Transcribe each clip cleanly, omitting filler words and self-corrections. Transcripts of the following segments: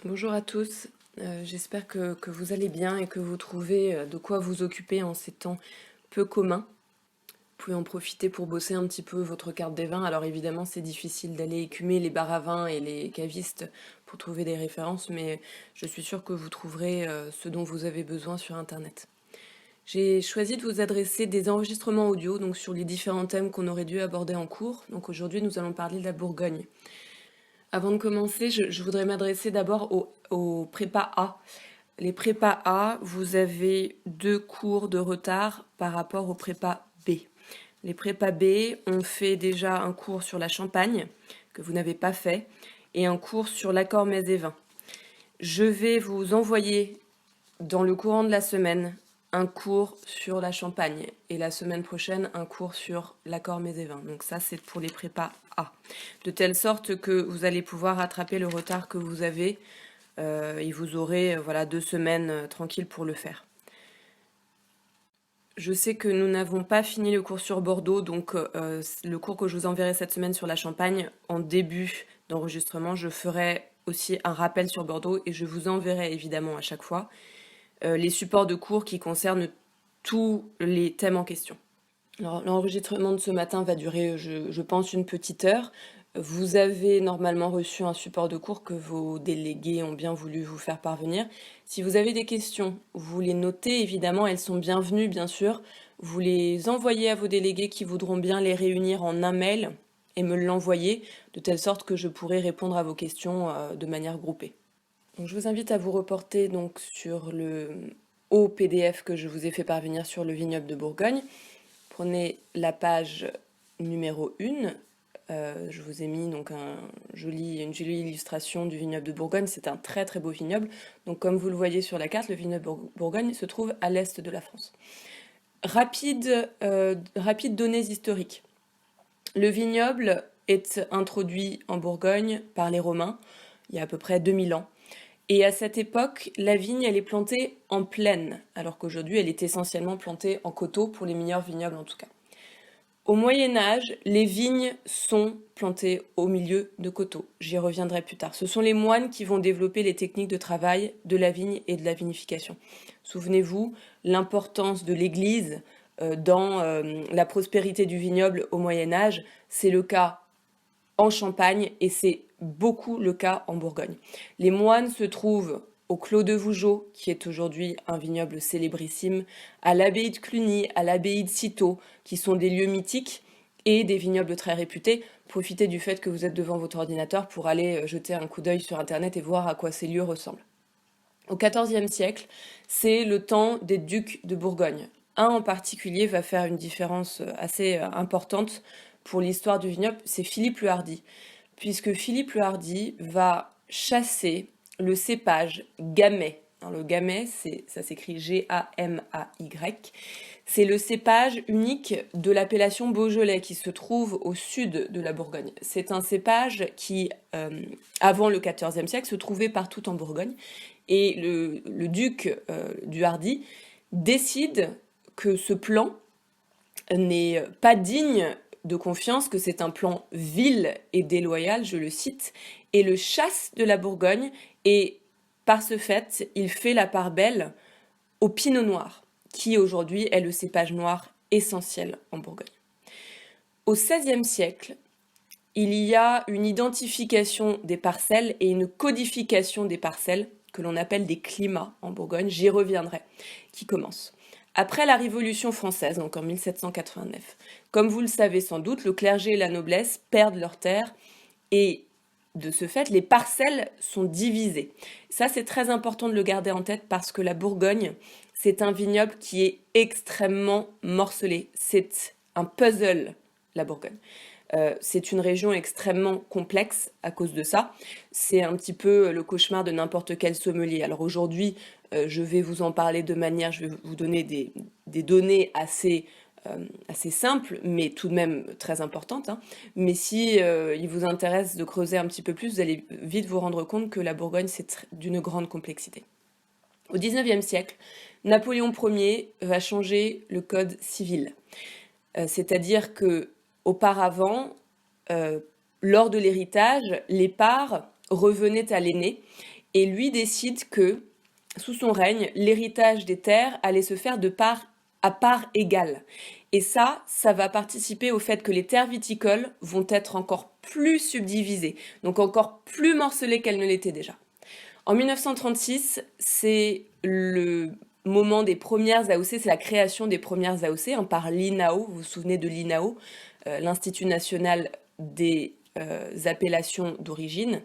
Bonjour à tous, j'espère que vous allez bien et que vous trouvez de quoi vous occuper en ces temps peu communs. Vous pouvez en profiter pour bosser un petit peu votre carte des vins. Alors évidemment c'est difficile d'aller écumer les bars à vin et les cavistes pour trouver des références, mais je suis sûre que vous trouverez ce dont vous avez besoin sur internet. J'ai choisi de vous adresser des enregistrements audio donc sur les différents thèmes qu'on aurait dû aborder en cours. Donc aujourd'hui nous allons parler de la Bourgogne. Avant de commencer, je voudrais m'adresser d'abord aux prépa A. Les prépa A, vous avez 2 cours de retard par rapport aux prépa B. Les prépa B ont fait déjà un cours sur la Champagne, que vous n'avez pas fait, et un cours sur l'accord mets et vin. Je vais vous envoyer dans le courant de la semaine un cours sur la Champagne et la semaine prochaine un cours sur l'accord mets et vin. Donc ça c'est pour les prépa A. De telle sorte que vous allez pouvoir rattraper le retard que vous avez et vous aurez voilà 2 semaines tranquilles pour le faire. Je sais que nous n'avons pas fini le cours sur Bordeaux, donc le cours que je vous enverrai cette semaine sur la Champagne, en début d'enregistrement, je ferai aussi un rappel sur Bordeaux et je vous enverrai évidemment à chaque fois les supports de cours qui concernent tous les thèmes en question. Alors, l'enregistrement de ce matin va durer, je pense, une petite heure. Vous avez normalement reçu un support de cours que vos délégués ont bien voulu vous faire parvenir. Si vous avez des questions, vous les notez, évidemment, elles sont bienvenues, bien sûr. Vous les envoyez à vos délégués qui voudront bien les réunir en un mail et me l'envoyer, de telle sorte que je pourrai répondre à vos questions de manière groupée. Donc, je vous invite à vous reporter donc, sur le haut PDF que je vous ai fait parvenir sur le vignoble de Bourgogne. Prenez la page numéro 1. Je vous ai mis donc une jolie illustration du vignoble de Bourgogne. C'est un très très beau vignoble. Donc comme vous le voyez sur la carte, le vignoble de Bourgogne se trouve à l'est de la France. Rapide données historiques. Le vignoble est introduit en Bourgogne par les Romains il y a à peu près 2000 ans. Et à cette époque, la vigne, elle est plantée en plaine, alors qu'aujourd'hui, elle est essentiellement plantée en coteaux, pour les meilleurs vignobles en tout cas. Au Moyen-Âge, les vignes sont plantées au milieu de coteaux. J'y reviendrai plus tard. Ce sont les moines qui vont développer les techniques de travail de la vigne et de la vinification. Souvenez-vous, l'importance de l'Église dans la prospérité du vignoble au Moyen-Âge, c'est le cas en Champagne et c'est beaucoup le cas en Bourgogne. Les moines se trouvent au Clos de Vougeot, qui est aujourd'hui un vignoble célébrissime, à l'abbaye de Cluny, à l'abbaye de Cîteaux, qui sont des lieux mythiques et des vignobles très réputés. Profitez du fait que vous êtes devant votre ordinateur pour aller jeter un coup d'œil sur Internet et voir à quoi ces lieux ressemblent. Au XIVe siècle, c'est le temps des ducs de Bourgogne. Un en particulier va faire une différence assez importante pour l'histoire du vignoble, c'est Philippe le Hardy, puisque Philippe le Hardy va chasser le cépage Gamay. Alors, le Gamay, ça s'écrit G-A-M-A-Y. C'est le cépage unique de l'appellation Beaujolais qui se trouve au sud de la Bourgogne. C'est un cépage qui, avant le XIVe siècle, se trouvait partout en Bourgogne. Et le duc du Hardy décide que ce plan n'est pas digne de confiance, que c'est un plan vil et déloyal, je le cite, et le chasse de la Bourgogne, et par ce fait, il fait la part belle au pinot noir, qui aujourd'hui est le cépage noir essentiel en Bourgogne. Au XVIe siècle, il y a une identification des parcelles et une codification des parcelles, que l'on appelle des climats en Bourgogne, j'y reviendrai, qui commence. Après la Révolution française, donc en 1789, comme vous le savez sans doute, le clergé et la noblesse perdent leurs terres et de ce fait, les parcelles sont divisées. Ça, c'est très important de le garder en tête parce que la Bourgogne, c'est un vignoble qui est extrêmement morcelé. C'est un puzzle, la Bourgogne. C'est une région extrêmement complexe à cause de ça. C'est un petit peu le cauchemar de n'importe quel sommelier. Alors aujourd'hui, je vais vous en parler de manière, je vais vous donner des données assez simples, mais tout de même très importantes. Hein. Mais si il vous intéresse de creuser un petit peu plus, vous allez vite vous rendre compte que la Bourgogne, c'est d'une grande complexité. Au XIXe siècle, Napoléon Ier va changer le code civil. C'est-à-dire que auparavant, lors de l'héritage, les parts revenaient à l'aîné et lui décide que, sous son règne, l'héritage des terres allait se faire de part à part égale. Et ça va participer au fait que les terres viticoles vont être encore plus subdivisées, donc encore plus morcelées qu'elles ne l'étaient déjà. En 1936, c'est le moment des premières AOC, c'est la création des premières AOC par l'INAO, vous vous souvenez de l'INAO, l'Institut national des appellations d'origine.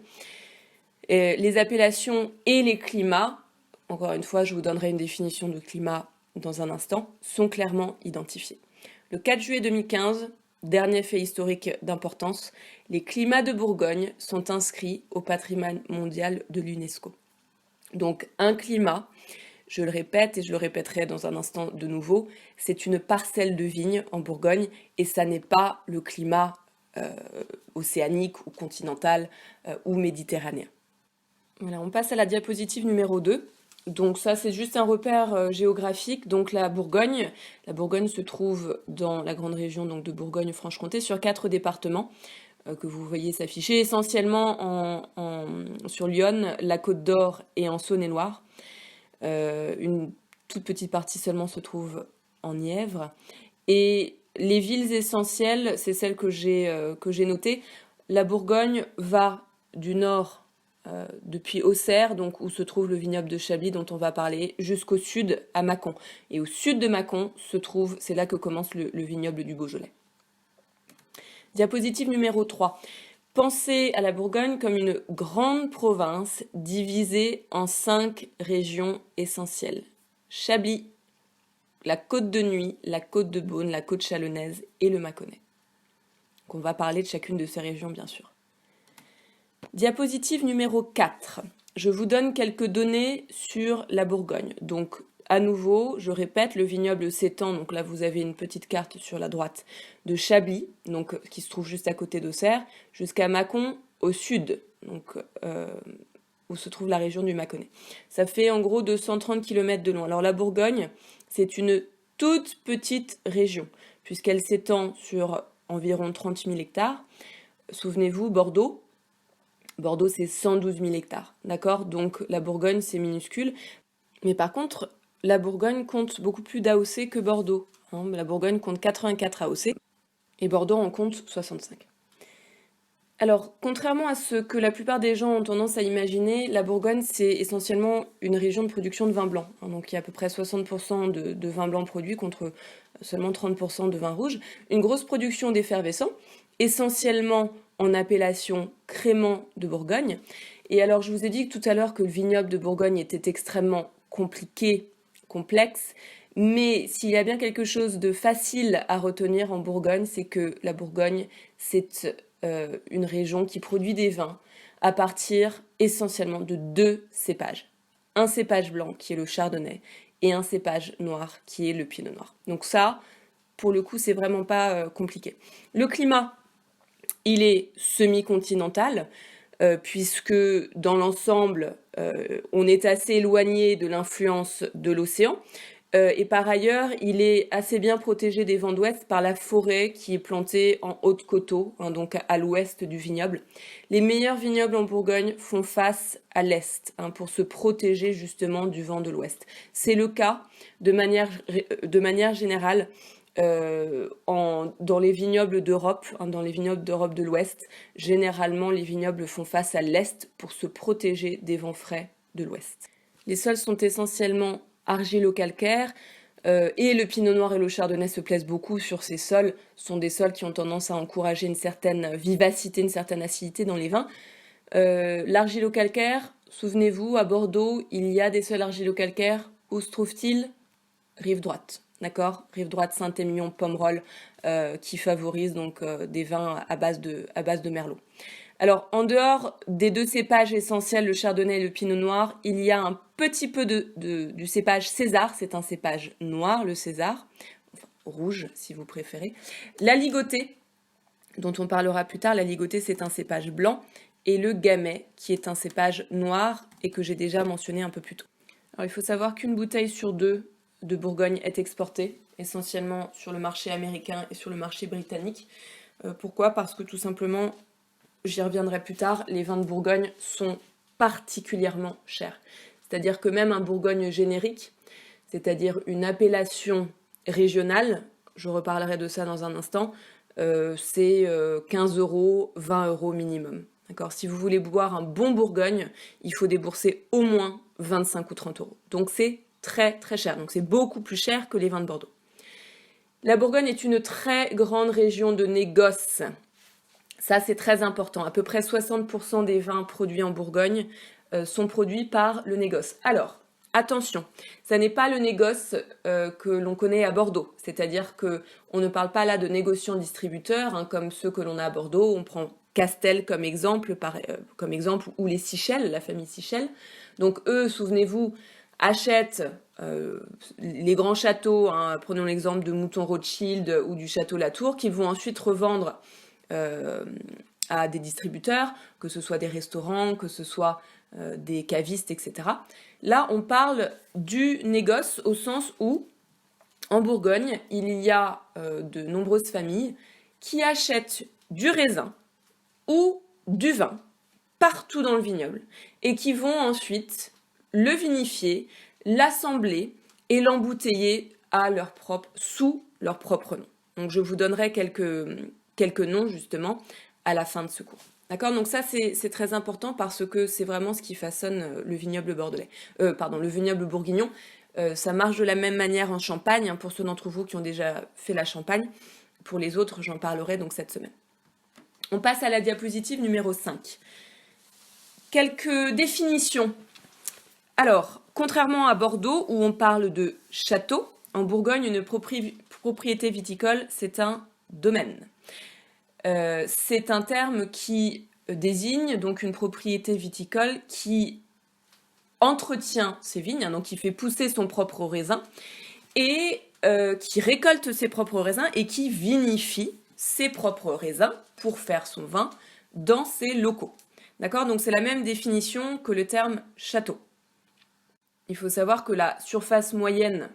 Les appellations et les climats, encore une fois je vous donnerai une définition de climat dans un instant, sont clairement identifiés. Le 4 juillet 2015, dernier fait historique d'importance, les climats de Bourgogne sont inscrits au patrimoine mondial de l'UNESCO. Donc un climat, je le répète et je le répéterai dans un instant de nouveau, c'est une parcelle de vigne en Bourgogne et ça n'est pas le climat océanique ou continental ou méditerranéen. Voilà, on passe à la diapositive numéro 2. Donc ça, c'est juste un repère géographique. Donc la Bourgogne se trouve dans la grande région donc, de Bourgogne-Franche-Comté sur 4 départements que vous voyez s'afficher, essentiellement sur l'Yonne, la Côte d'Or et en Saône-et-Loire. Une toute petite partie seulement se trouve en Nièvre. Et les villes essentielles, c'est celles que j'ai notées. La Bourgogne va du nord depuis Auxerre, donc où se trouve le vignoble de Chablis dont on va parler, jusqu'au sud à Mâcon. Et au sud de Mâcon c'est là que commence le vignoble du Beaujolais. Diapositive numéro 3. Pensez à la Bourgogne comme une grande province divisée en 5 régions essentielles. Chablis, la Côte de Nuits, la Côte de Beaune, la Côte chalonnaise et le Mâconnais. Donc on va parler de chacune de ces régions bien sûr. Diapositive numéro 4. Je vous donne quelques données sur la Bourgogne. Donc, à nouveau, je répète, le vignoble s'étend, donc là vous avez une petite carte sur la droite, de Chablis, donc, qui se trouve juste à côté d'Auxerre, jusqu'à Mâcon au sud, donc, où se trouve la région du Mâconnais. Ça fait en gros 230 km de long. Alors la Bourgogne, c'est une toute petite région, puisqu'elle s'étend sur environ 30 000 hectares. Souvenez-vous, Bordeaux, c'est 112 000 hectares, d'accord? Donc la Bourgogne, c'est minuscule. Mais par contre, la Bourgogne compte beaucoup plus d'AOC que Bordeaux. La Bourgogne compte 84 AOC et Bordeaux en compte 65. Alors, contrairement à ce que la plupart des gens ont tendance à imaginer, la Bourgogne, c'est essentiellement une région de production de vin blanc. Donc il y a à peu près 60% de vin blanc produit contre seulement 30% de vin rouge. Une grosse production d'effervescents, essentiellement en appellation crément de Bourgogne. Et alors, je vous ai dit tout à l'heure que le vignoble de Bourgogne était extrêmement compliqué, complexe, mais s'il y a bien quelque chose de facile à retenir en Bourgogne, c'est que la Bourgogne, c'est une région qui produit des vins à partir essentiellement de 2 cépages. Un cépage blanc qui est le chardonnay et un cépage noir qui est le pinot noir. Donc ça, pour le coup, c'est vraiment pas compliqué. Le climat, il est semi-continental, puisque dans l'ensemble, on est assez éloigné de l'influence de l'océan. Et par ailleurs, il est assez bien protégé des vents d'ouest par la forêt qui est plantée en haute coteaux, donc à l'ouest du vignoble. Les meilleurs vignobles en Bourgogne font face à l'est, pour se protéger justement du vent de l'ouest. C'est le cas de manière générale dans les vignobles d'Europe, dans les vignobles d'Europe de l'Ouest. Généralement, les vignobles font face à l'est pour se protéger des vents frais de l'ouest. Les sols sont essentiellement argilo-calcaires et le pinot noir et le chardonnay se plaisent beaucoup sur ces sols. Ce sont des sols qui ont tendance à encourager une certaine vivacité, une certaine acidité dans les vins. L'argilo-calcaire, souvenez-vous, à Bordeaux, il y a des sols argilo-calcaires. Où se trouve-t-il? Rive droite. D'accord, rive droite Saint-Émilion, Pomerol, qui favorise donc des vins à base de merlot. Alors, en dehors des 2 cépages essentiels, le chardonnay et le pinot noir, il y a un petit peu du cépage César, c'est un cépage noir, le César, enfin, rouge si vous préférez. La ligotée, dont on parlera plus tard, la ligotée c'est un cépage blanc, et le gamay, qui est un cépage noir et que j'ai déjà mentionné un peu plus tôt. Alors, il faut savoir qu'une bouteille sur 2 de Bourgogne est exportée, essentiellement sur le marché américain et sur le marché britannique. Pourquoi? Parce que tout simplement, j'y reviendrai plus tard, les vins de Bourgogne sont particulièrement cher. C'est-à-dire que même un Bourgogne générique, c'est-à-dire une appellation régionale, je reparlerai de ça dans un instant, c'est 15 €, 20 € minimum. D'accord ? Si vous voulez boire un bon Bourgogne, il faut débourser au moins 25 ou 30 €. Donc c'est très très cher. Donc c'est beaucoup plus cher que les vins de Bordeaux. La Bourgogne est une très grande région de négoce. Ça, c'est très important. À peu près 60% des vins produits en Bourgogne sont produits par le négoce. Alors, attention, ça n'est pas le négoce que l'on connaît à Bordeaux. C'est-à-dire qu'on ne parle pas là de négociants-distributeurs, hein, comme ceux que l'on a à Bordeaux. On prend Castel comme exemple, ou les Sichel, la famille Sichel. Donc eux, souvenez-vous, achètent les grands châteaux, hein, prenons l'exemple de Mouton Rothschild ou du château Latour, qui vont ensuite revendre à des distributeurs, que ce soit des restaurants, que ce soit des cavistes, etc. Là, on parle du négoce au sens où, en Bourgogne, il y a de nombreuses familles qui achètent du raisin ou du vin partout dans le vignoble et qui vont ensuite le vinifier, l'assembler et l'embouteiller sous leur propre nom. Donc je vous donnerai quelques noms justement à la fin de ce cours. D'accord ? Donc ça c'est très important parce que c'est vraiment ce qui façonne le vignoble bordelais. Le vignoble bourguignon. Ça marche de la même manière en Champagne, hein, pour ceux d'entre vous qui ont déjà fait la Champagne. Pour les autres, j'en parlerai donc cette semaine. On passe à la diapositive numéro 5. Quelques définitions. Alors, contrairement à Bordeaux, où on parle de château, en Bourgogne, une propriété viticole, c'est un domaine. C'est un terme qui désigne donc une propriété viticole qui entretient ses vignes, hein, donc qui fait pousser son propre raisin, et qui récolte ses propres raisins et qui vinifie ses propres raisins pour faire son vin dans ses locaux. D'accord ? Donc c'est la même définition que le terme château. Il faut savoir que la surface moyenne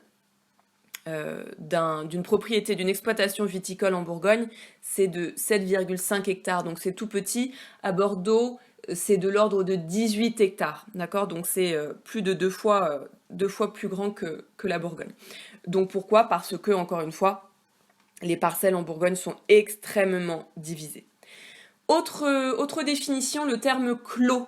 d'une propriété, d'une exploitation viticole en Bourgogne, c'est de 7,5 hectares, donc c'est tout petit. À Bordeaux, c'est de l'ordre de 18 hectares, d'accord ? Donc c'est plus de deux fois plus grand que la Bourgogne. Donc pourquoi ? Parce que, encore une fois, les parcelles en Bourgogne sont extrêmement divisées. Autre définition, le terme clos.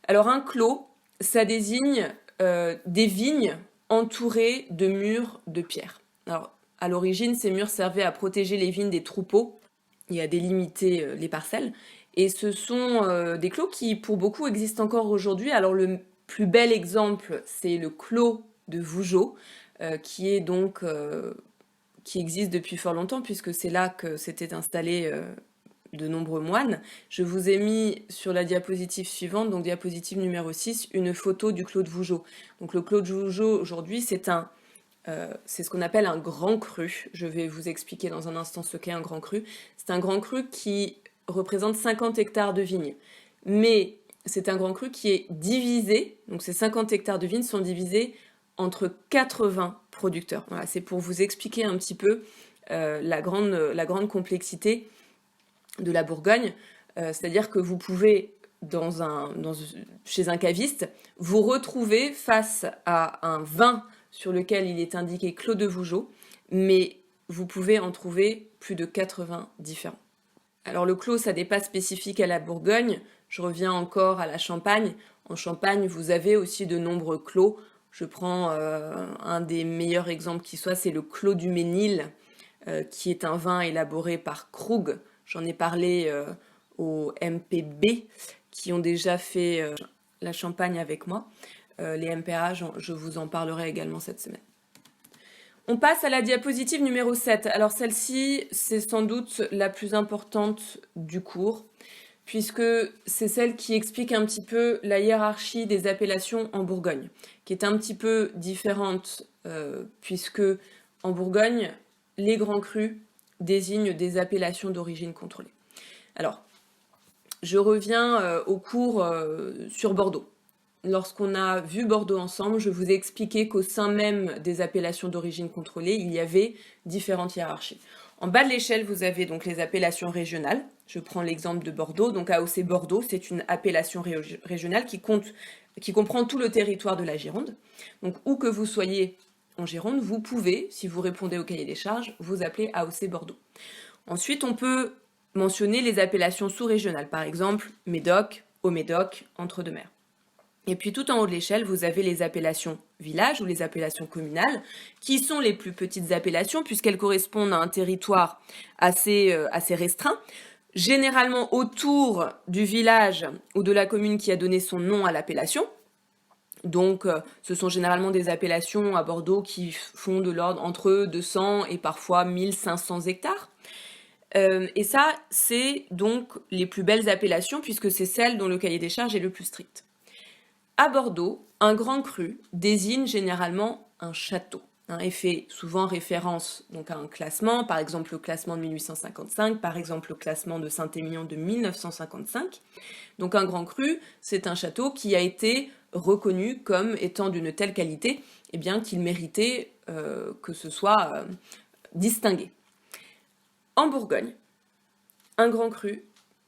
Alors un clos, ça désigne des vignes entourées de murs de pierre. Alors à l'origine, ces murs servaient à protéger les vignes des troupeaux et à délimiter les parcelles. Et ce sont des clos qui, pour beaucoup, existent encore aujourd'hui. Alors le plus bel exemple, c'est le clos de Vougeot, qui existe depuis fort longtemps, puisque c'est là que s'étaient installés de nombreux moines. Je vous ai mis sur la diapositive suivante, donc diapositive numéro 6, une photo du clos de Vougeot. Donc le clos de Vougeot, aujourd'hui, c'est ce qu'on appelle un grand cru. Je vais vous expliquer dans un instant ce qu'est un grand cru. C'est un grand cru qui représente 50 hectares de vignes. Mais c'est un grand cru qui est divisé, donc ces 50 hectares de vignes sont divisés entre 80 producteurs. Voilà, c'est pour vous expliquer un petit peu la grande complexité de la Bourgogne. C'est-à-dire que vous pouvez, chez un caviste, vous retrouver face à un vin sur lequel il est indiqué Clos de Vougeot, mais vous pouvez en trouver plus de 80 différents. Alors le clos, ça n'est pas spécifique à la Bourgogne. Je reviens encore à la Champagne. En Champagne, vous avez aussi de nombreux clos. Je prends un des meilleurs exemples qui soit, c'est le Clos du Ménil, qui est un vin élaboré par Krug. J'en ai parlé au MPB, qui ont déjà fait la Champagne avec moi. Les MPA, je vous en parlerai également cette semaine. On passe à la diapositive numéro 7. Alors celle-ci, c'est sans doute la plus importante du cours, puisque c'est celle qui explique un petit peu la hiérarchie des appellations en Bourgogne, qui est un petit peu différente, puisque en Bourgogne, les grands crus désignent des appellations d'origine contrôlée. Alors, je reviens au cours sur Bordeaux. Lorsqu'on a vu Bordeaux ensemble, je vous ai expliqué qu'au sein même des appellations d'origine contrôlée, il y avait différentes hiérarchies. En bas de l'échelle, vous avez donc les appellations régionales. Je prends l'exemple de Bordeaux. Donc AOC Bordeaux, c'est une appellation régionale qui comprend tout le territoire de la Gironde. Donc où que vous soyez en Gironde, vous pouvez, si vous répondez au cahier des charges, vous appeler AOC Bordeaux. Ensuite, on peut mentionner les appellations sous-régionales, par exemple Médoc, Haut-Médoc, Entre-deux-Mers. Et puis tout en haut de l'échelle, vous avez les appellations villages ou les appellations communales, qui sont les plus petites appellations puisqu'elles correspondent à un territoire assez restreint, généralement autour du village ou de la commune qui a donné son nom à l'appellation. Donc ce sont généralement des appellations à Bordeaux qui font de l'ordre entre 200 et parfois 1500 hectares. Et ça, c'est donc les plus belles appellations puisque c'est celles dont le cahier des charges est le plus strict. À Bordeaux, un grand cru désigne généralement un château et fait souvent référence donc à un classement, par exemple le classement de 1855, par exemple le classement de Saint-Émilion de 1955. Donc un grand cru, c'est un château qui a été reconnu comme étant d'une telle qualité qu'il méritait que ce soit distingué. En Bourgogne, un grand cru,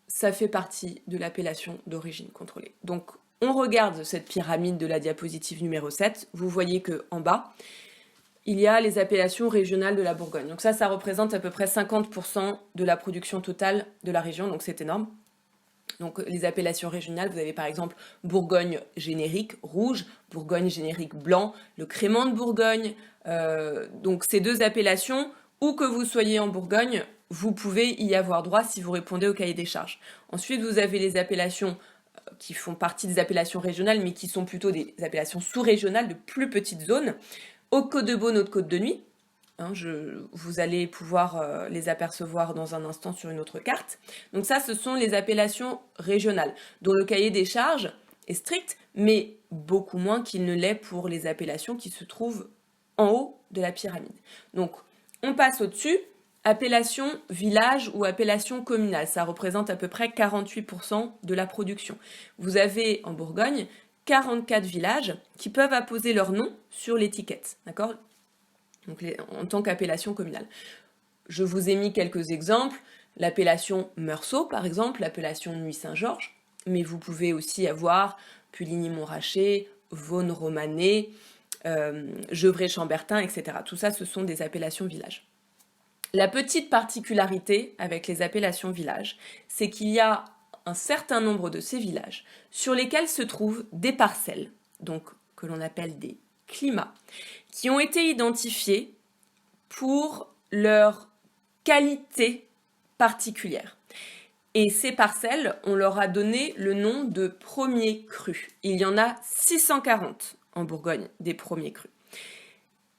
ça fait partie de l'appellation d'origine contrôlée. Donc on regarde cette pyramide de la diapositive numéro 7, vous voyez qu'en bas, il y a les appellations régionales de la Bourgogne. Donc ça représente à peu près 50% de la production totale de la région, donc c'est énorme. Donc les appellations régionales, vous avez par exemple Bourgogne générique rouge, Bourgogne générique blanc, le crément de Bourgogne. Donc ces deux appellations, où que vous soyez en Bourgogne, vous pouvez y avoir droit si vous répondez au cahier des charges. Ensuite, vous avez les appellations qui font partie des appellations régionales, mais qui sont plutôt des appellations sous-régionales de plus petites zones. Haute-Côte-de-Beaune, Haute-Côte-de-Nuit, vous allez pouvoir les apercevoir dans un instant sur une autre carte. Donc ça, ce sont les appellations régionales, dont le cahier des charges est strict, mais beaucoup moins qu'il ne l'est pour les appellations qui se trouvent en haut de la pyramide. Donc, on passe au-dessus. Appellation village ou appellation communale, ça représente à peu près 48% de la production. Vous avez en Bourgogne 44 villages qui peuvent apposer leur nom sur l'étiquette, d'accord ? Donc en tant qu'appellation communale. Je vous ai mis quelques exemples, l'appellation Meursault par exemple, l'appellation Nuit-Saint-Georges, mais vous pouvez aussi avoir Puligny-Montrachet, Vaune-Romanée, Gevrey-Chambertin, etc. Tout ça, ce sont des appellations villages. La petite particularité avec les appellations villages, c'est qu'il y a un certain nombre de ces villages sur lesquels se trouvent des parcelles, donc que l'on appelle des climats, qui ont été identifiés pour leur qualité particulière. Et ces parcelles, on leur a donné le nom de premiers crus. Il y en a 640 en Bourgogne, des premiers crus.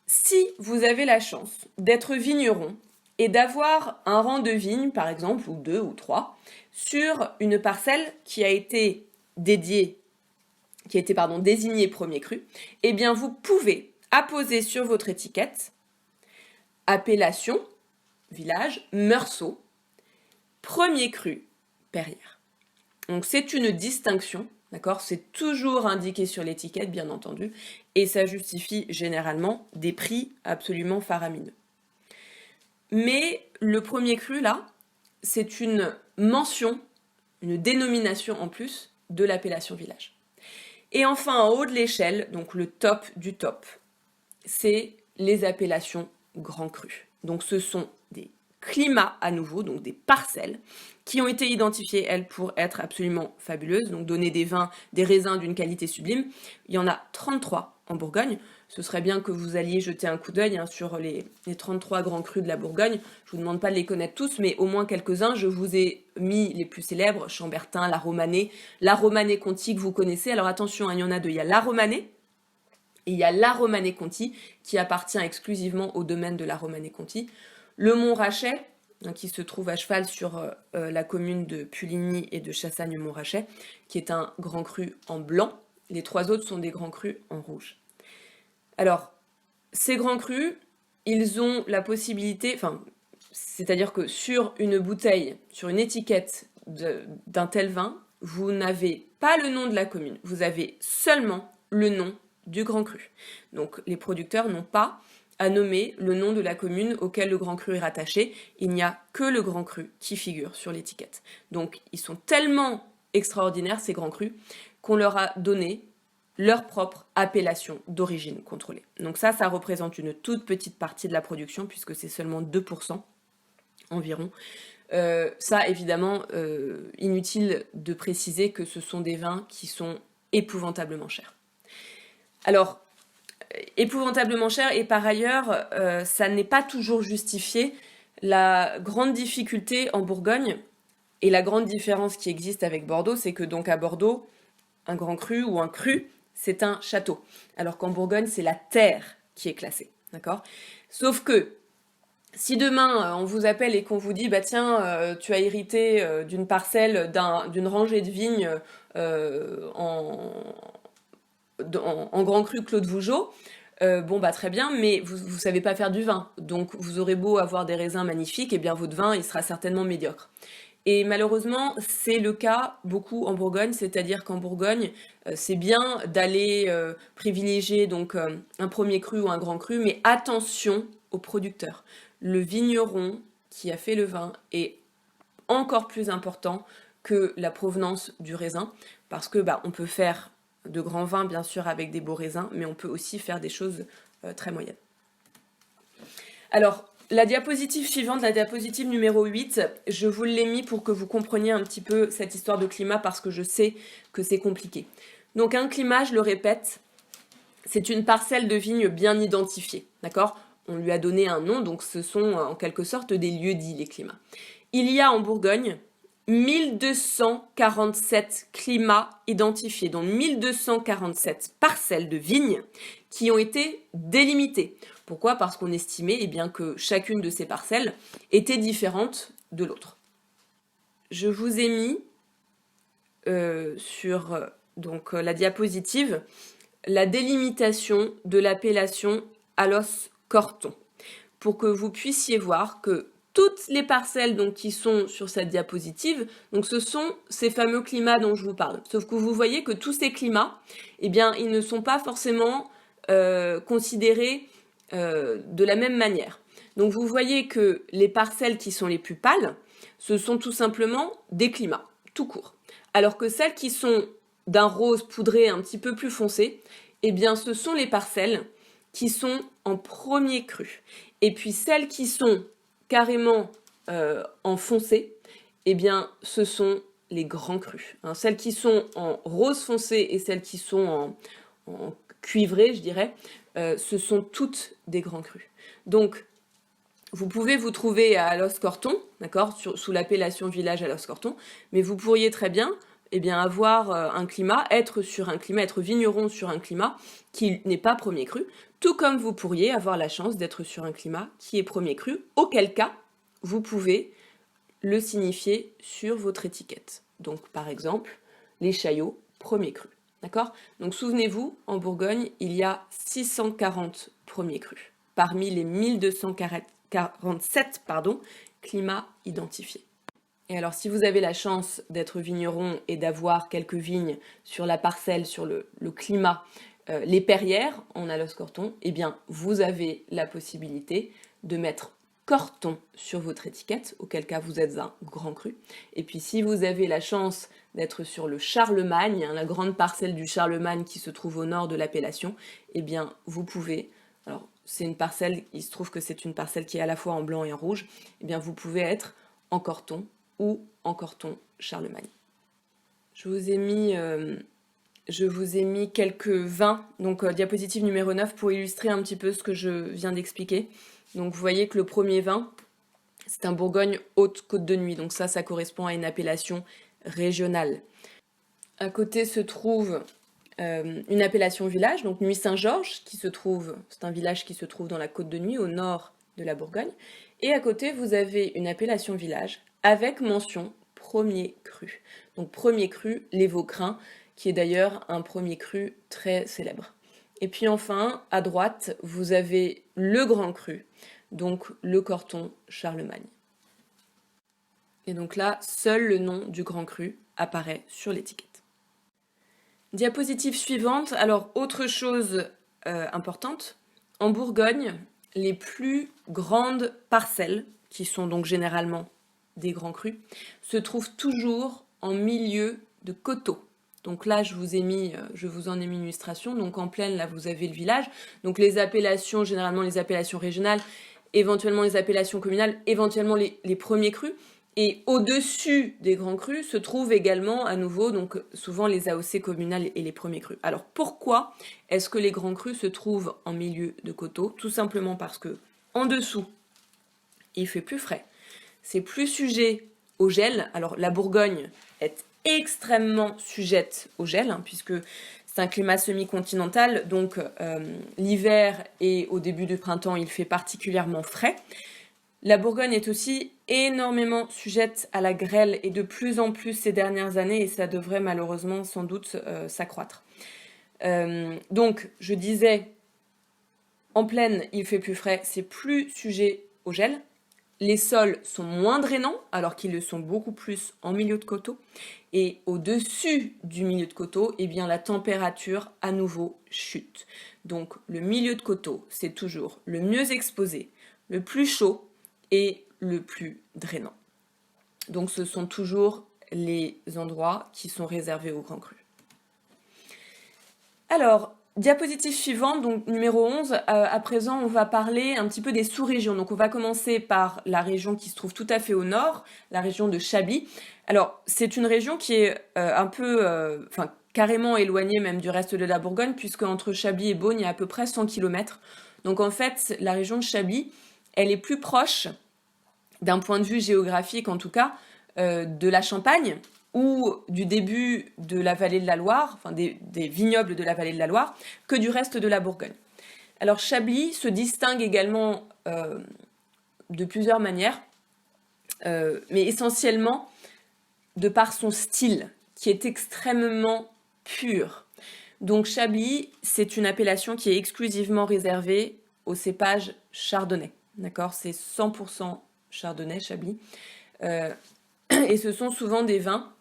Si vous avez la chance d'être vigneron et d'avoir un rang de vigne, par exemple, ou 2 ou 3, sur une parcelle qui a été désignée premier cru, eh bien vous pouvez apposer sur votre étiquette appellation, village, Meursault, premier cru, Perrières. Donc c'est une distinction, d'accord ? C'est toujours indiqué sur l'étiquette, bien entendu, et ça justifie généralement des prix absolument faramineux. Mais le premier cru, là, c'est une mention, une dénomination en plus de l'appellation village. Et enfin, en haut de l'échelle, donc le top du top, c'est les appellations grands crus. Donc ce sont des climats à nouveau, donc des parcelles, qui ont été identifiées, elles, pour être absolument fabuleuses, donc donner des vins, des raisins d'une qualité sublime. Il y en a 33 en Bourgogne. Ce serait bien que vous alliez jeter un coup d'œil sur les 33 grands crus de la Bourgogne. Je vous demande pas de les connaître tous, mais au moins quelques-uns. Je vous ai mis les plus célèbres, Chambertin, la Romanée-Conti que vous connaissez. Alors attention, il y en a deux. Il y a la Romanée et il y a la Romanée-Conti qui appartient exclusivement au domaine de la Romanée-Conti. Le Montrachet, qui se trouve à cheval sur la commune de Puligny et de Chassagne-Montrachet, qui est un grand cru en blanc. Les 3 autres sont des grands crus en rouge. Alors, ces grands crus, ils ont la possibilité, c'est-à-dire que sur une bouteille, sur une étiquette d'un tel vin, vous n'avez pas le nom de la commune, vous avez seulement le nom du grand cru. Donc les producteurs n'ont pas à nommer le nom de la commune auquel le Grand Cru est rattaché. Il n'y a que le Grand Cru qui figure sur l'étiquette. Donc ils sont tellement extraordinaires, ces Grands Crus, qu'on leur a donné leur propre appellation d'origine contrôlée. Donc ça représente une toute petite partie de la production, puisque c'est seulement 2% environ. Ça, évidemment, inutile de préciser que ce sont des vins qui sont épouvantablement chers. Alors, épouvantablement cher, et par ailleurs, ça n'est pas toujours justifié. La grande difficulté en Bourgogne, et la grande différence qui existe avec Bordeaux, c'est que donc à Bordeaux, un grand cru ou un cru, c'est un château. Alors qu'en Bourgogne, c'est la terre qui est classée, d'accord ? Sauf que, si demain on vous appelle et qu'on vous dit bah tiens tu as hérité d'une parcelle d'une rangée de vignes en Grand Cru Claude Vougeot, bon bah très bien, mais vous savez pas faire du vin, donc vous aurez beau avoir des raisins magnifiques, et bien votre vin il sera certainement médiocre. Et malheureusement, c'est le cas beaucoup en Bourgogne, c'est-à-dire qu'en Bourgogne, c'est bien d'aller privilégier donc un premier cru ou un grand cru, mais attention aux producteurs. Le vigneron qui a fait le vin est encore plus important que la provenance du raisin, parce que bah, on peut faire de grands vins bien sûr avec des beaux raisins, mais on peut aussi faire des choses très moyennes. Alors, la diapositive suivante, la diapositive numéro 8, je vous l'ai mis pour que vous compreniez un petit peu cette histoire de climat, parce que je sais que c'est compliqué. Donc un climat, je le répète, c'est une parcelle de vigne bien identifiée, d'accord ? On lui a donné un nom, donc ce sont en quelque sorte des lieux-dits, les climats. Il y a en Bourgogne 1247 climats identifiés, donc 1247 parcelles de vignes qui ont été délimitées. Pourquoi ? Parce qu'on estimait bien, que chacune de ces parcelles était différente de l'autre. Je vous ai mis sur donc, la diapositive la délimitation de l'appellation Alos Corton, pour que vous puissiez voir que toutes les parcelles donc, qui sont sur cette diapositive, donc ce sont ces fameux climats dont je vous parle. Sauf que vous voyez que tous ces climats, ils ne sont pas forcément considérés de la même manière. Donc vous voyez que les parcelles qui sont les plus pâles, ce sont tout simplement des climats, tout court. Alors que celles qui sont d'un rose poudré un petit peu plus foncé, ce sont les parcelles qui sont en premier cru. Et puis celles qui sont carrément en foncé, ce sont les grands crus. Hein, celles qui sont en rose foncé et celles qui sont en cuivré, je dirais, ce sont toutes des grands crus. Donc, vous pouvez vous trouver à Alos Corton, d'accord, sous l'appellation village Alos Corton, mais vous pourriez très bien avoir un climat, être vigneron sur un climat qui n'est pas premier cru, tout comme vous pourriez avoir la chance d'être sur un climat qui est premier cru, auquel cas vous pouvez le signifier sur votre étiquette. Donc par exemple, les Chaillots, premier cru. D'accord ? Donc souvenez-vous, en Bourgogne, il y a 640 premiers crus, parmi les 1247 climats identifiés. Et alors, si vous avez la chance d'être vigneron et d'avoir quelques vignes sur la parcelle, sur le climat, les Perrières, en Alos Corton, vous avez la possibilité de mettre Corton sur votre étiquette, auquel cas vous êtes un grand cru. Et puis, si vous avez la chance d'être sur le Charlemagne, la grande parcelle du Charlemagne qui se trouve au nord de l'appellation, vous pouvez... Alors, c'est une parcelle, il se trouve que c'est une parcelle qui est à la fois en blanc et en rouge, vous pouvez être en Corton ou en Corton Charlemagne. Je vous ai mis quelques vins, donc diapositive numéro 9, pour illustrer un petit peu ce que je viens d'expliquer. Donc vous voyez que le premier vin, c'est un Bourgogne Haute Côte de Nuit, donc ça correspond à une appellation régionale. À côté se trouve une appellation village, donc Nuit Saint-Georges, c'est un village qui se trouve dans la Côte de Nuit, au nord de la Bourgogne. Et à côté, vous avez une appellation village avec mention premier cru. Donc premier cru, les Vaucrins, qui est d'ailleurs un premier cru très célèbre. Et puis enfin, à droite, vous avez le grand cru, donc le Corton Charlemagne. Et donc là, seul le nom du grand cru apparaît sur l'étiquette. Diapositive suivante, alors autre chose importante, en Bourgogne, les plus grandes parcelles, qui sont donc généralement des grands crus, se trouvent toujours en milieu de coteaux. Donc là, je vous en ai mis une illustration. Donc en plaine, là, vous avez le village. Donc les appellations, généralement les appellations régionales, éventuellement les appellations communales, éventuellement les premiers crus. Et au-dessus des grands crus se trouvent également, à nouveau, donc souvent les AOC communales et les premiers crus. Alors pourquoi est-ce que les grands crus se trouvent en milieu de coteaux? Tout simplement parce que en dessous, il fait plus frais. C'est plus sujet au gel. Alors la Bourgogne est extrêmement sujette au gel, puisque c'est un climat semi-continental, donc l'hiver et au début du printemps, il fait particulièrement frais. La Bourgogne est aussi énormément sujette à la grêle et de plus en plus ces dernières années, et ça devrait malheureusement sans doute s'accroître. Donc je disais, en plaine, il fait plus frais, c'est plus sujet au gel. Les sols sont moins drainants, alors qu'ils le sont beaucoup plus en milieu de coteau. Et au-dessus du milieu de coteau, eh bien, la température, à nouveau, chute. Donc, le milieu de coteau, c'est toujours le mieux exposé, le plus chaud et le plus drainant. Donc, ce sont toujours les endroits qui sont réservés aux grands crus. Alors, diapositive suivante, donc numéro 11, à présent on va parler un petit peu des sous-régions. Donc on va commencer par la région qui se trouve tout à fait au nord, la région de Chablis. Alors c'est une région qui est un peu, carrément éloignée même du reste de la Bourgogne, puisque entre Chablis et Beaune il y a à peu près 100 km. Donc en fait la région de Chablis, elle est plus proche, d'un point de vue géographique en tout cas, de la Champagne, ou du début de la vallée de la Loire, enfin des vignobles de la vallée de la Loire, que du reste de la Bourgogne. Alors Chablis se distingue également de plusieurs manières, mais essentiellement de par son style, qui est extrêmement pur. Donc Chablis, c'est une appellation qui est exclusivement réservée au cépage chardonnay. D'accord? C'est 100% chardonnay, Chablis. Et ce sont souvent des vins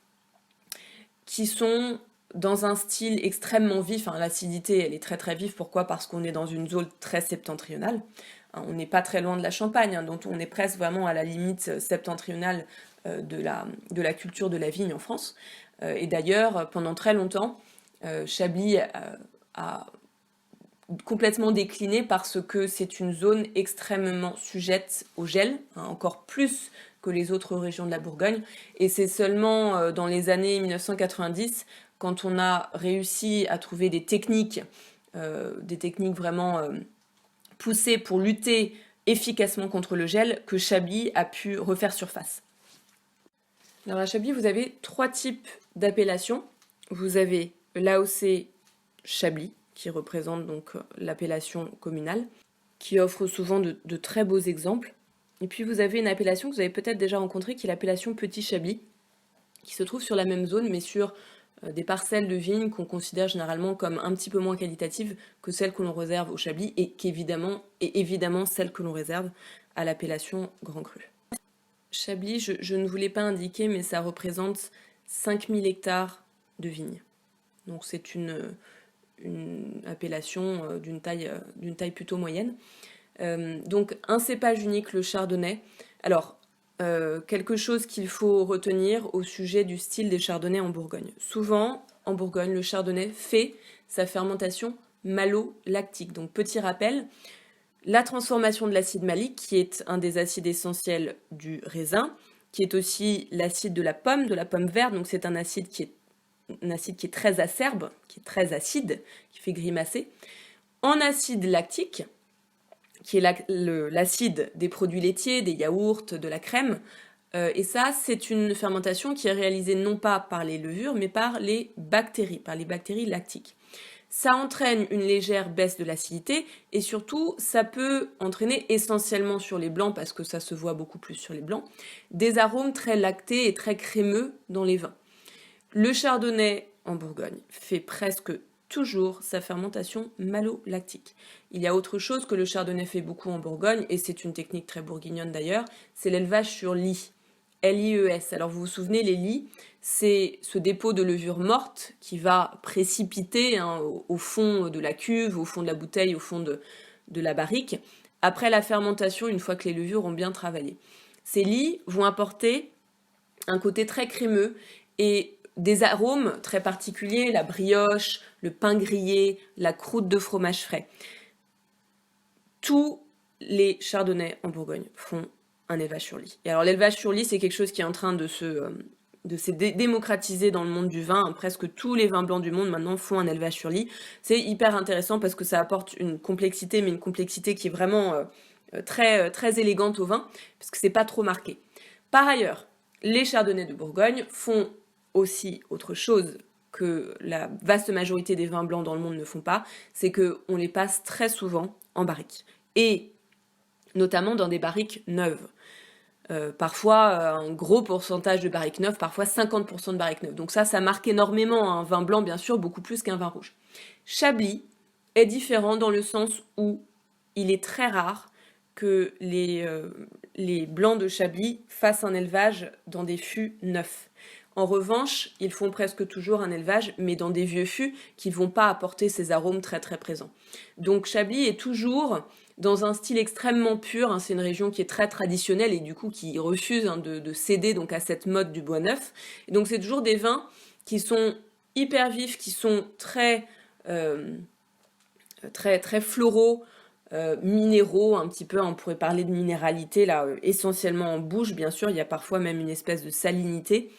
qui sont dans un style extrêmement vif. L'acidité, elle est très très vive. Pourquoi? Parce qu'on est dans une zone très septentrionale. On n'est pas très loin de la Champagne, donc on est presque vraiment à la limite septentrionale de la culture de la vigne en France. Et d'ailleurs, pendant très longtemps, Chablis a complètement décliné parce que c'est une zone extrêmement sujette au gel, encore plus que les autres régions de la Bourgogne. Et c'est seulement dans les années 1990, quand on a réussi à trouver des techniques vraiment poussées pour lutter efficacement contre le gel, que Chablis a pu refaire surface. Alors à Chablis, vous avez 3 types d'appellations. Vous avez l'AOC Chablis, qui représente donc l'appellation communale, qui offre souvent de très beaux exemples. Et puis vous avez une appellation que vous avez peut-être déjà rencontrée, qui est l'appellation Petit Chablis, qui se trouve sur la même zone, mais sur des parcelles de vignes qu'on considère généralement comme un petit peu moins qualitatives que celles que l'on réserve au Chablis, et évidemment celles que l'on réserve à l'appellation Grand Cru. Chablis, je ne vous l'ai pas indiqué, mais ça représente 5000 hectares de vignes. Donc c'est une appellation d'une taille plutôt moyenne. Donc un cépage unique, le chardonnay. Alors, quelque chose qu'il faut retenir au sujet du style des chardonnays en Bourgogne. Souvent, en Bourgogne, le chardonnay fait sa fermentation malolactique. Donc petit rappel, la transformation de l'acide malique, qui est un des acides essentiels du raisin, qui est aussi l'acide de la pomme verte, donc c'est un acide qui est très acerbe, qui est très acide, qui fait grimacer, en acide lactique, qui est l'acide des produits laitiers, des yaourts, de la crème. Et ça, c'est une fermentation qui est réalisée non pas par les levures, mais par les bactéries lactiques. Ça entraîne une légère baisse de l'acidité, et surtout, ça peut entraîner essentiellement sur les blancs, parce que ça se voit beaucoup plus sur les blancs, des arômes très lactés et très crémeux dans les vins. Le chardonnay en Bourgogne fait presque toujours sa fermentation malolactique. Il y a autre chose que le chardonnay fait beaucoup en Bourgogne, et c'est une technique très bourguignonne d'ailleurs, c'est l'élevage sur lies. L-I-E-S. Alors vous vous souvenez, les lies, c'est ce dépôt de levure morte qui va précipiter au fond de la cuve, au fond de la bouteille, au fond de la barrique, après la fermentation, une fois que les levures ont bien travaillé. Ces lits vont apporter un côté très crémeux et des arômes très particuliers, la brioche, le pain grillé, la croûte de fromage frais. Tous les chardonnays en Bourgogne font un élevage sur lit. Et alors l'élevage sur lit, c'est quelque chose qui est en train de se démocratiser dans le monde du vin. Presque tous les vins blancs du monde maintenant font un élevage sur lit. C'est hyper intéressant parce que ça apporte une complexité, mais une complexité qui est vraiment très élégante au vin, parce que c'est pas trop marqué. Par ailleurs, les chardonnays de Bourgogne font aussi autre chose que la vaste majorité des vins blancs dans le monde ne font pas, c'est qu'on les passe très souvent en barrique. Et notamment dans des barriques neuves. Parfois un gros pourcentage de barriques neuves, parfois 50% de barriques neuves. Donc ça marque énormément un vin blanc, bien sûr, beaucoup plus qu'un vin rouge. Chablis est différent dans le sens où il est très rare que les blancs de Chablis fassent un élevage dans des fûts neufs. En revanche, ils font presque toujours un élevage, mais dans des vieux fûts qui ne vont pas apporter ces arômes très très présents. Donc Chablis est toujours dans un style extrêmement pur, hein, c'est une région qui est très traditionnelle et du coup qui refuse de céder donc à cette mode du bois neuf. Et donc c'est toujours des vins qui sont hyper vifs, qui sont très floraux, minéraux, un petit peu, on pourrait parler de minéralité là, essentiellement en bouche, bien sûr, il y a parfois même une espèce de salinité,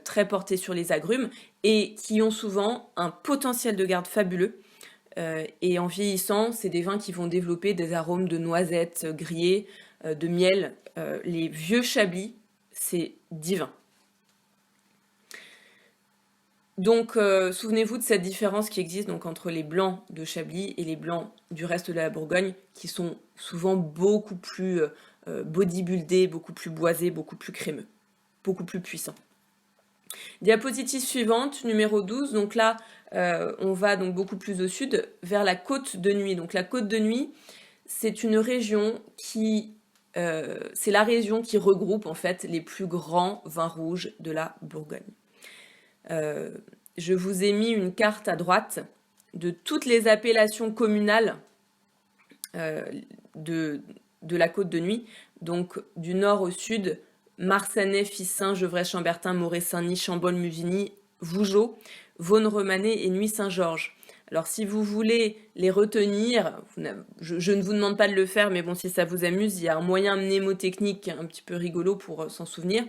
très portée sur les agrumes, et qui ont souvent un potentiel de garde fabuleux. Et en vieillissant, c'est des vins qui vont développer des arômes de noisettes grillées, de miel. Les vieux Chablis, c'est divin. Donc, souvenez-vous de cette différence qui existe donc, entre les blancs de Chablis et les blancs du reste de la Bourgogne, qui sont souvent beaucoup plus bodybuildés, beaucoup plus boisés, beaucoup plus crémeux, beaucoup plus puissants. Diapositive suivante, numéro 12. Donc là, on va donc beaucoup plus au sud, vers la Côte de Nuits. Donc la Côte de Nuits, c'est une région c'est la région qui regroupe en fait les plus grands vins rouges de la Bourgogne. Je vous ai mis une carte à droite de toutes les appellations communales de la Côte de Nuits, donc du nord au sud, Marsanais, Fissin, Gevrey-Chambertin, Moret-Saint-Denis, Chambol-Musigny, Vougeot, Vaune-Romanée et Nuits-Saint-Georges. Alors si vous voulez les retenir, je ne vous demande pas de le faire, mais bon, si ça vous amuse, il y a un moyen mnémotechnique un petit peu rigolo pour s'en souvenir.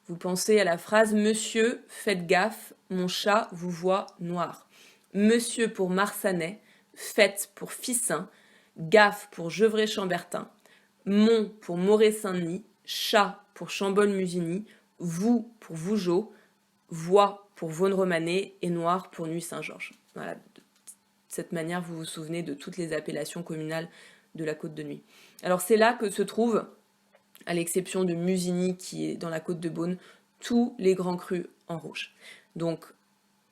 Vous pensez à la phrase « Monsieur, faites gaffe, mon chat vous voit noir ». Monsieur pour Marsanais, faites pour Fissin, gaffe pour Gevrey-Chambertin, Mont pour Moret-Saint-Denis, chat pour Chambol-Musigny, vous pour Vougeot, voix pour Vaune-Romanée et noir pour Nuits-Saint-Georges. Voilà. De cette manière, vous vous souvenez de toutes les appellations communales de la Côte de Nuits. Alors c'est là que se trouvent, à l'exception de Musigny qui est dans la Côte de Beaune, tous les grands crus en rouge. Donc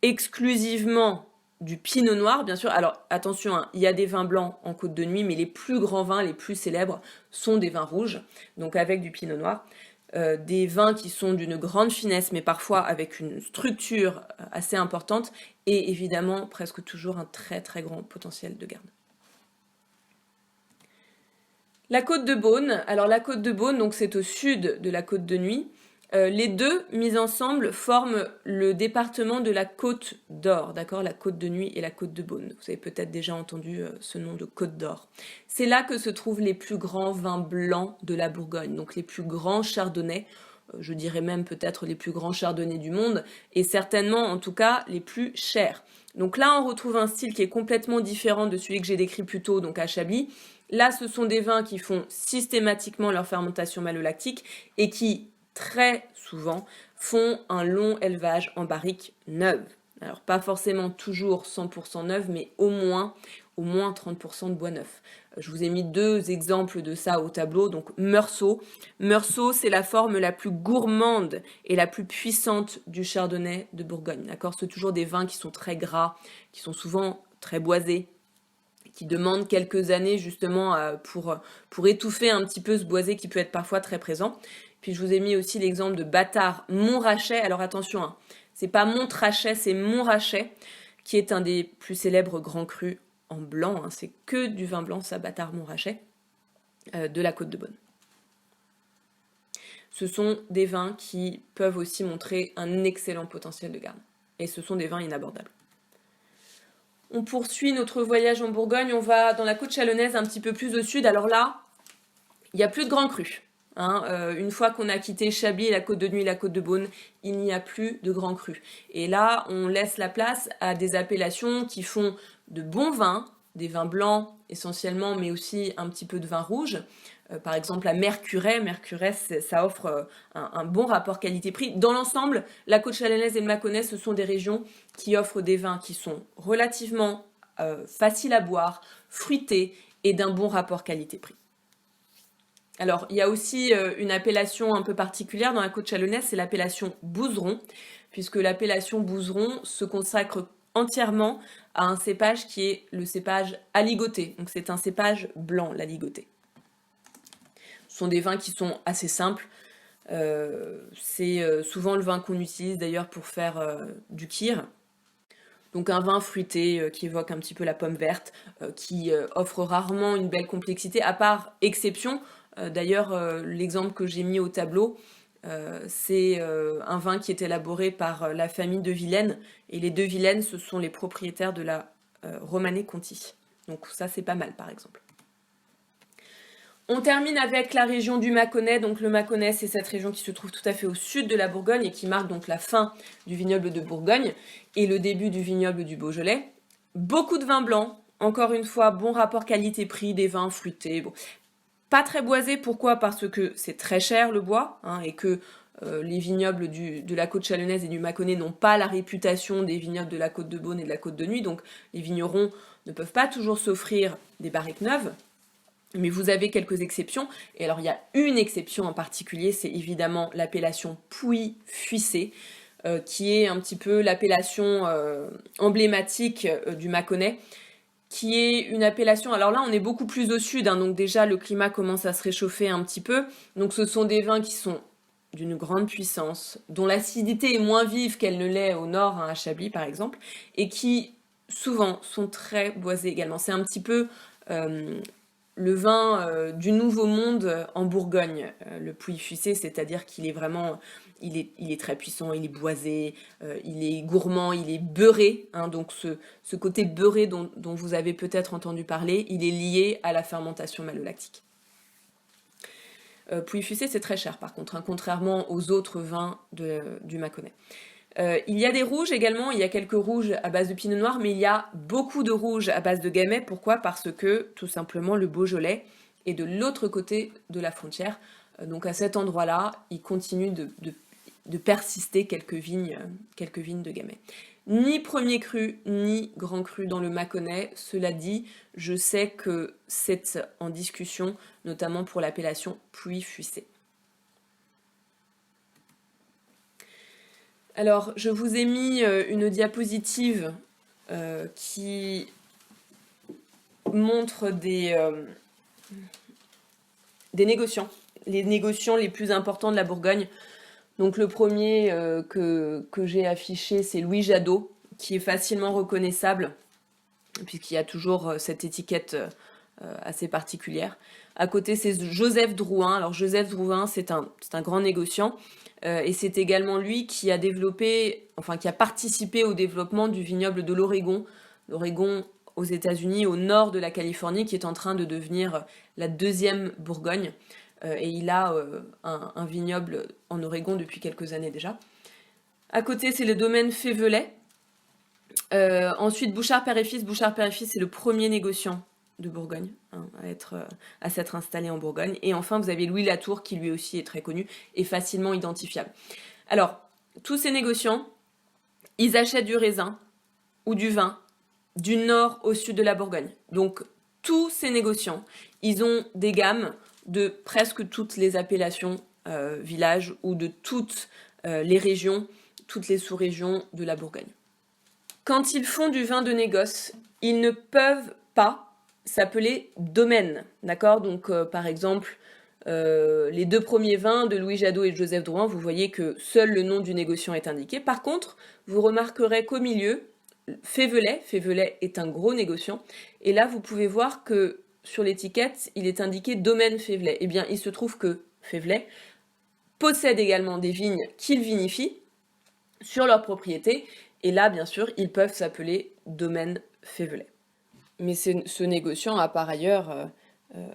exclusivement du pinot noir, bien sûr. Alors attention, hein, il y a des vins blancs en Côte de Nuits, mais les plus grands vins, les plus célèbres, sont des vins rouges, donc avec du pinot noir. Des vins qui sont d'une grande finesse, mais parfois avec une structure assez importante, et évidemment presque toujours un très très grand potentiel de garde. La Côte de Beaune, alors la Côte de Beaune, donc c'est au sud de la Côte de Nuits. Les deux mis ensemble forment le département de la Côte d'Or, d'accord, la Côte de Nuits et la Côte de Beaune. Vous avez peut-être déjà entendu ce nom de Côte d'Or. C'est là que se trouvent les plus grands vins blancs de la Bourgogne, donc les plus grands chardonnays, je dirais même peut-être les plus grands chardonnays du monde, et certainement en tout cas les plus chers. Donc là on retrouve un style qui est complètement différent de celui que j'ai décrit plus tôt, donc à Chablis. Là ce sont des vins qui font systématiquement leur fermentation malolactique et qui très souvent, font un long élevage en barrique neuve. Alors pas forcément toujours 100% neuve, mais au moins 30% de bois neuf. Je vous ai mis deux exemples de ça au tableau. Donc Meursault. Meursault, c'est la forme la plus gourmande et la plus puissante du chardonnay de Bourgogne. D'accord, c'est toujours des vins qui sont très gras, qui sont souvent très boisés, qui demandent quelques années justement pour étouffer un petit peu ce boisé qui peut être parfois très présent. Puis je vous ai mis aussi l'exemple de Bâtard Montrachet. Alors attention, hein, c'est pas Montrachet, c'est Montrachet, qui est un des plus célèbres grands crus en blanc. Hein, c'est que du vin blanc, ça, Bâtard Montrachet. de la Côte de Beaune. Ce sont des vins qui peuvent aussi montrer un excellent potentiel de garde. Et ce sont des vins inabordables. On poursuit notre voyage en Bourgogne, on va dans la côte chalonnaise un petit peu plus au sud. Alors là, il n'y a plus de grands crus. Une fois qu'on a quitté Chablis, la côte de Nuits, la côte de Beaune, il n'y a plus de grands crus. Et là, on laisse la place à des appellations qui font de bons vins, des vins blancs essentiellement, mais aussi un petit peu de vin rouge. Par exemple, la Mercuret, ça offre un bon rapport qualité-prix. Dans l'ensemble, la côte chalonnaise et le Mâconnais, ce sont des régions qui offrent des vins qui sont relativement faciles à boire, fruités et d'un bon rapport qualité-prix. Alors, il y a aussi une appellation un peu particulière dans la côte chalonnaise, c'est l'appellation Bouzeron, puisque l'appellation Bouzeron se consacre entièrement à un cépage qui est le cépage aligoté. Donc c'est un cépage blanc, l'aligoté. Ce sont des vins qui sont assez simples. C'est souvent le vin qu'on utilise d'ailleurs pour faire du kir. Donc un vin fruité qui évoque un petit peu la pomme verte, qui offre rarement une belle complexité, à part exception. D'ailleurs, l'exemple que j'ai mis au tableau, c'est un vin qui est élaboré par la famille de Vilaine. Et les de Vilaine, ce sont les propriétaires de la Romanée Conti. Donc ça, c'est pas mal, par exemple. On termine avec la région du Mâconnais. Donc le Mâconnais, c'est cette région qui se trouve tout à fait au sud de la Bourgogne et qui marque donc la fin du vignoble de Bourgogne et le début du vignoble du Beaujolais. Beaucoup de vins blancs, encore une fois, bon rapport qualité-prix, des vins fruités. Bon. Pas très boisés, pourquoi? Parce que c'est très cher le bois et que les vignobles de la côte chalonnaise et du Mâconnais n'ont pas la réputation des vignobles de la côte de Beaune et de la côte de Nuits. Donc les vignerons ne peuvent pas toujours s'offrir des barriques neuves. Mais vous avez quelques exceptions, et alors il y a une exception en particulier, c'est évidemment l'appellation Puy-Fuissé, qui est un petit peu l'appellation emblématique du Mâconnais, qui est une appellation, alors là on est beaucoup plus au sud, donc déjà le climat commence à se réchauffer un petit peu, donc ce sont des vins qui sont d'une grande puissance, dont l'acidité est moins vive qu'elle ne l'est au nord, à Chablis par exemple, et qui souvent sont très boisés également. C'est un petit peu le vin du Nouveau Monde en Bourgogne, le Puy-Fuissé, c'est-à-dire qu'il est vraiment, il est très puissant, il est boisé, il est gourmand, il est beurré, donc ce côté beurré dont vous avez peut-être entendu parler, il est lié à la fermentation malolactique. Puy-Fuissé, c'est très cher par contre, contrairement aux autres vins du Mâconnais. Il y a des rouges également, il y a quelques rouges à base de pinot noir, mais il y a beaucoup de rouges à base de gamay. Pourquoi? Parce que, tout simplement, le Beaujolais est de l'autre côté de la frontière. Donc à cet endroit-là, il continue de persister quelques vignes de gamay. Ni premier cru, ni grand cru dans le Mâconnais. Cela dit, je sais que c'est en discussion, notamment pour l'appellation Puy-Fuissé. Alors, je vous ai mis une diapositive qui montre des négociants, les négociants les plus importants de la Bourgogne. Donc le premier que j'ai affiché, c'est Louis Jadot, qui est facilement reconnaissable, puisqu'il y a toujours cette étiquette assez particulière. À côté, c'est Joseph Drouin. Alors Joseph Drouin, c'est un grand négociant. Et c'est également lui qui a qui a participé au développement du vignoble de l'Oregon. L'Oregon aux États-Unis, au nord de la Californie, qui est en train de devenir la deuxième Bourgogne. Et il a un vignoble en Oregon depuis quelques années déjà. À côté, c'est le domaine Févelet. Ensuite, Bouchard Père et Fils. Bouchard Père et Fils, c'est le premier négociant de Bourgogne, à s'être installé en Bourgogne. Et enfin, vous avez Louis Latour, qui lui aussi est très connu et facilement identifiable. Alors, tous ces négociants, ils achètent du raisin ou du vin du nord au sud de la Bourgogne. Donc, tous ces négociants, ils ont des gammes de presque toutes les appellations villages ou de toutes les régions, toutes les sous-régions de la Bourgogne. Quand ils font du vin de négoce, ils ne peuvent pas s'appeler domaine, d'accord? Donc, par exemple, les deux premiers vins de Louis Jadot et de Joseph Drouin, vous voyez que seul le nom du négociant est indiqué. Par contre, vous remarquerez qu'au milieu, Févelet est un gros négociant. Et là, vous pouvez voir que sur l'étiquette, il est indiqué domaine Févelet. Eh bien, il se trouve que Févelet possède également des vignes qu'il vinifie sur leur propriété, et là, bien sûr, ils peuvent s'appeler domaine Févelet. Mais ce négociant a par ailleurs,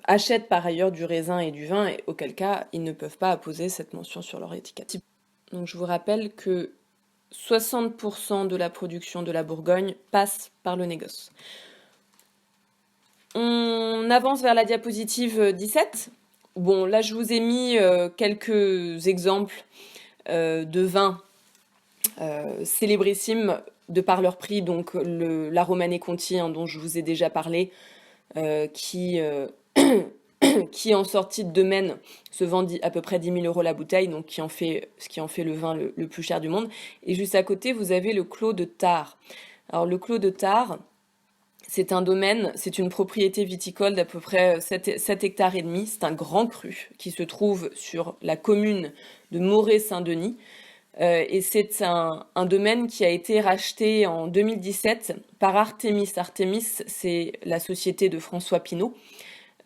achète par ailleurs du raisin et du vin, et auquel cas, ils ne peuvent pas apposer cette mention sur leur étiquette. Donc je vous rappelle que 60% de la production de la Bourgogne passe par le négoce. On avance vers la diapositive 17. Bon, là je vous ai mis quelques exemples de vins célébrissimes de par leur prix, donc la Romanée Conti, hein, dont je vous ai déjà parlé, qui en sortie de domaine se vend à peu près 10 000 € la bouteille, donc ce qui en fait le vin le plus cher du monde. Et juste à côté, vous avez le Clos de Tare. Alors le Clos de Tare, c'est un domaine, c'est une propriété viticole d'à peu près 7 hectares et demi. C'est un grand cru qui se trouve sur la commune de Moret-Saint-Denis. Et c'est un domaine qui a été racheté en 2017 par Artémis. Artémis, c'est la société de François Pinault.